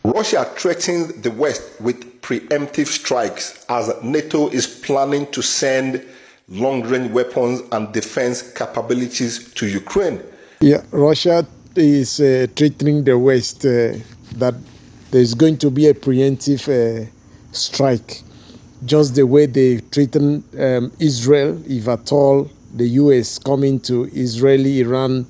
Russia threatens the West with preemptive strikes as NATO is planning to send long-range weapons and defense capabilities to Ukraine. Yeah, Russia is threatening the West that there's going to be a preemptive strike, just the way they threatened Israel, if at all the U.S. coming to Israeli-Iran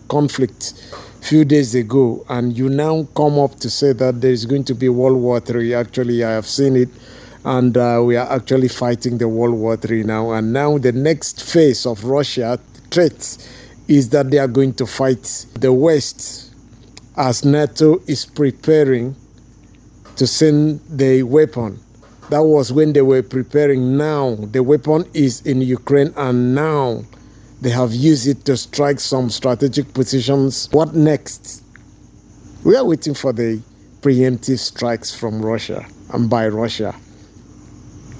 conflict a few days ago, and you now come up to say that there is going to be World War III. Actually, I have seen it, and we are actually fighting the World War III now. And now the next phase of Russia threats is that they are going to fight the West as NATO is preparing to send the weapon. That was when they were preparing. Now the weapon is in Ukraine, and now they have used it to strike some strategic positions. What next? We are waiting for the preemptive strikes from Russia and by Russia.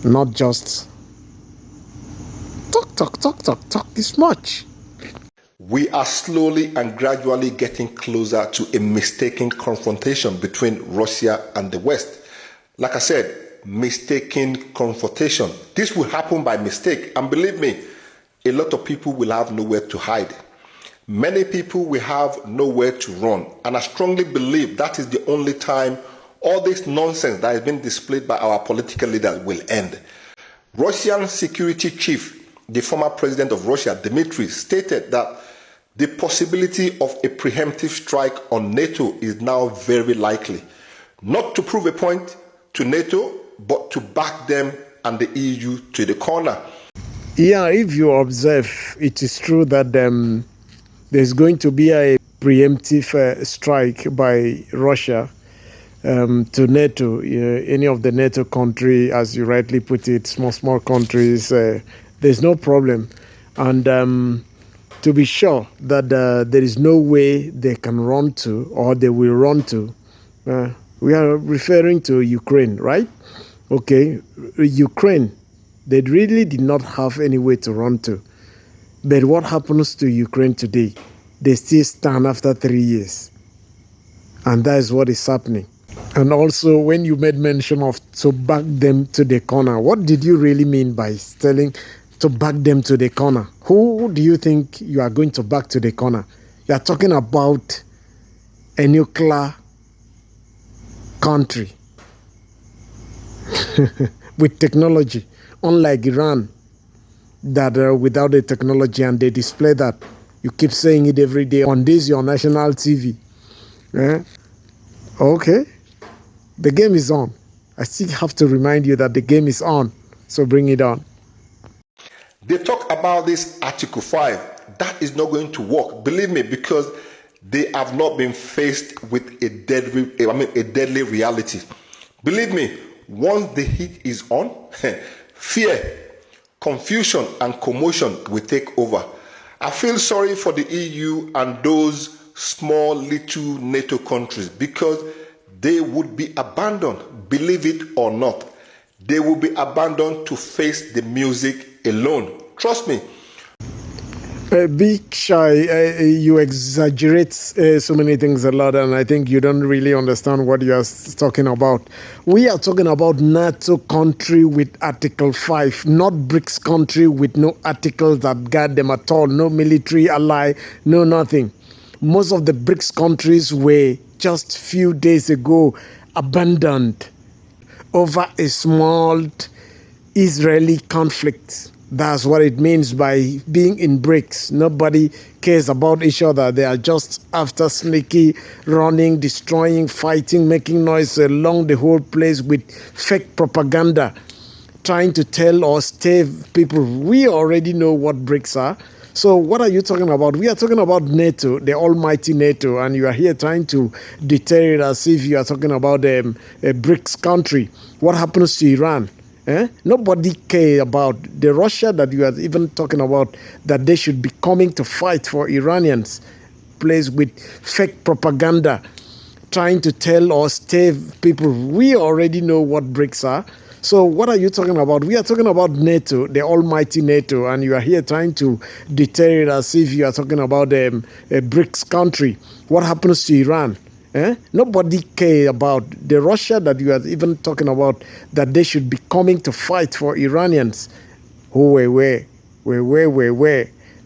Not just talk this much. We are slowly and gradually getting closer to a mistaken confrontation between Russia and the West. Like I said, mistaken confrontation. This will happen by mistake, and believe me, a lot of people will have nowhere to hide. Many people will have nowhere to run, and I strongly believe that is the only time all this nonsense that has been displayed by our political leaders will end. Russian security chief, the former president of Russia, Dmitry, stated that the possibility of a preemptive strike on NATO is now very likely, not to prove a point to NATO, but to back them and the EU to the corner. Yeah, if you observe, it is true that there's going to be a preemptive strike by Russia to NATO. Any of the NATO country, as you rightly put it, small countries, there's no problem. And to be sure that there is no way they can run to, or they will run to, we are referring to Ukraine, right? Okay, Ukraine, they really did not have any way to run to. But what happens to Ukraine today? They still stand after 3 years. And that is what is happening. And also, when you made mention of to back them to the corner, what did you really mean by telling to back them to the corner? Who do you think you are going to back to the corner? You are talking about a nuclear country with technology, unlike Iran, that are without the technology, and they display that. You keep saying it every day on this, your national TV. Okay, the game is on. I still have to remind you that the game is on, so bring it on. They talk about this Article 5. That is not going to work, believe me, because they have not been faced with a deadly reality. Believe me, once the heat is on, fear, confusion, and commotion will take over. I feel sorry for the EU and those small little NATO countries, because they would be abandoned, believe it or not. They will be abandoned to face the music alone. Trust me. Big Shy, you exaggerate so many things a lot, and I think you don't really understand what you are talking about. We are talking about NATO country with Article 5, not BRICS country with no articles that guard them at all, no military ally, no nothing. Most of the BRICS countries were just few days ago abandoned over a small Israeli conflict. That's what it means by being in BRICS. Nobody cares about each other. They are just after sneaky, running, destroying, fighting, making noise along the whole place with fake propaganda, trying to tell or stave people. We already know what BRICS are. So what are you talking about? We are talking about NATO, the almighty NATO, and you are here trying to deter it as if you are talking about a BRICS country. What happens to Iran? Nobody cares about the Russia that you are even talking about, that they should be coming to fight for Iranians, placed with fake propaganda, trying to tell or stave people. We already know what BRICS are. So what are you talking about? We are talking about NATO, the almighty NATO, and you are here trying to deter it as if you are talking about a BRICS country. What happens to Iran? Nobody care about the Russia that you are even talking about, that they should be coming to fight for Iranians. Who were?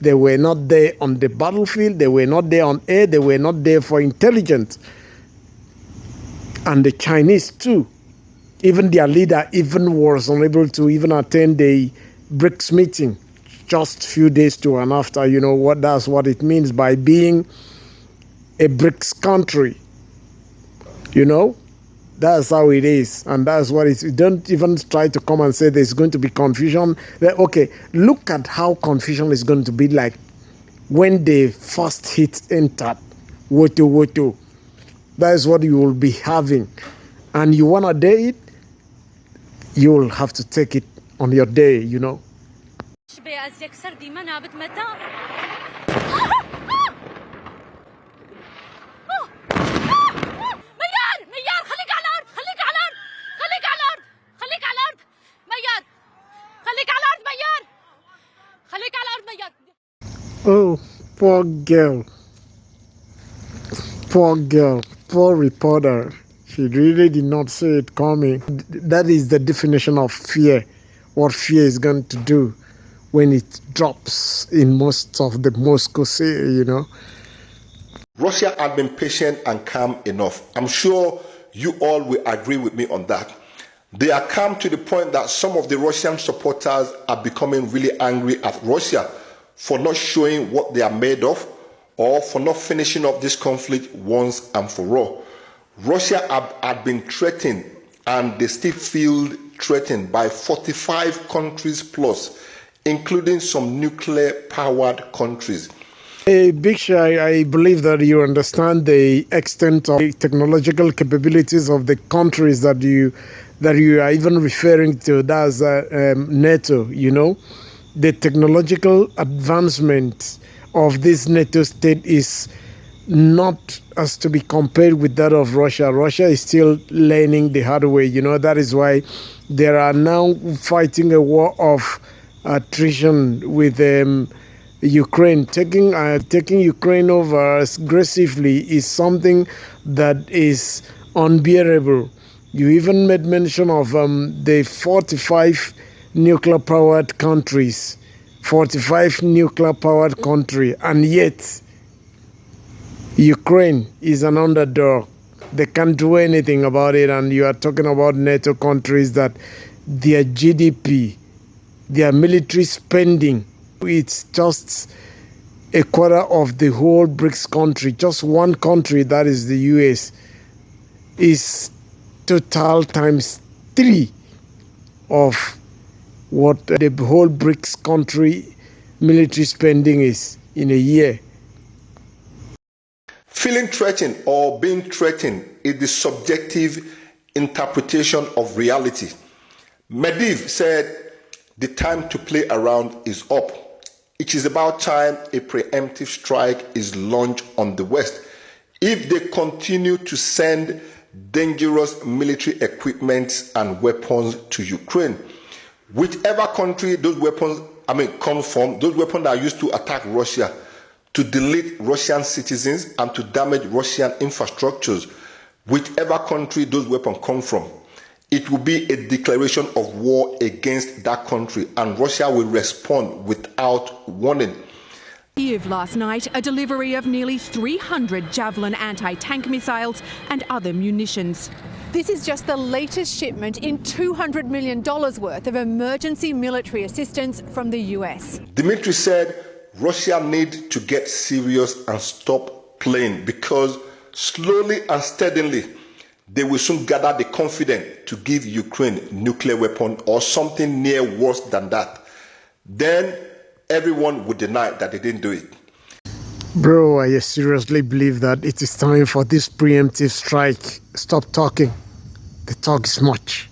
They were not there on the battlefield. They were not there on air. They were not there for intelligence. And the Chinese too. Even their leader even was unable to even attend the BRICS meeting just a few days to and after. You know what? That's what it means by being a BRICS country. You know, that's how it is, and that's what it is. Don't even try to come and say there's going to be confusion. Okay, look at how confusion is going to be like when the first hit entered. Woto. That is what you will be having. And you want to day it, you will have to take it on your day, you know. Oh, poor girl. Poor reporter. She really did not see it coming. That is the definition of fear. What fear is going to do when it drops in most of the Moscow city, you know. Russia had been patient and calm enough. I'm sure you all will agree with me on that. They are calm to the point that some of the Russian supporters are becoming really angry at Russia for not showing what they are made of, or for not finishing up this conflict once and for all. Russia had been threatened, and they still feel threatened by 45 countries plus, including some nuclear-powered countries. Big Shai, I believe that you understand the extent of the technological capabilities of the countries that you are even referring to. That's NATO, you know. The technological advancement of this NATO state is not as to be compared with that of Russia. Russia is still learning the hard way, you know. That is why they are now fighting a war of attrition with Ukraine. Taking Ukraine over aggressively is something that is unbearable. You even made mention of the 45 nuclear-powered countries, 45 nuclear-powered country, and yet Ukraine is an underdog. They can't do anything about it, and you are talking about NATO countries that their GDP, their military spending, it's just a quarter of the whole BRICS country. Just one country, that is the US, is total times 3 of what the whole BRICS country military spending is in a year. Feeling threatened or being threatened is the subjective interpretation of reality. Medvedev said the time to play around is up. It is about time a preemptive strike is launched on the West. If they continue to send dangerous military equipment and weapons to Ukraine, whichever country those weapons come from, those weapons are used to attack Russia, to delete Russian citizens and to damage Russian infrastructures, whichever country those weapons come from, it will be a declaration of war against that country, and Russia will respond without warning. Kyiv last night, a delivery of nearly 300 Javelin anti-tank missiles and other munitions. This is just the latest shipment in $200 million worth of emergency military assistance from the US. Dmitry said Russia needs to get serious and stop playing, because slowly and steadily they will soon gather the confidence to give Ukraine nuclear weapon or something near worse than that. Then everyone would deny that they didn't do it. Bro, I seriously believe that it is time for this preemptive strike. Stop talking. The talk is much.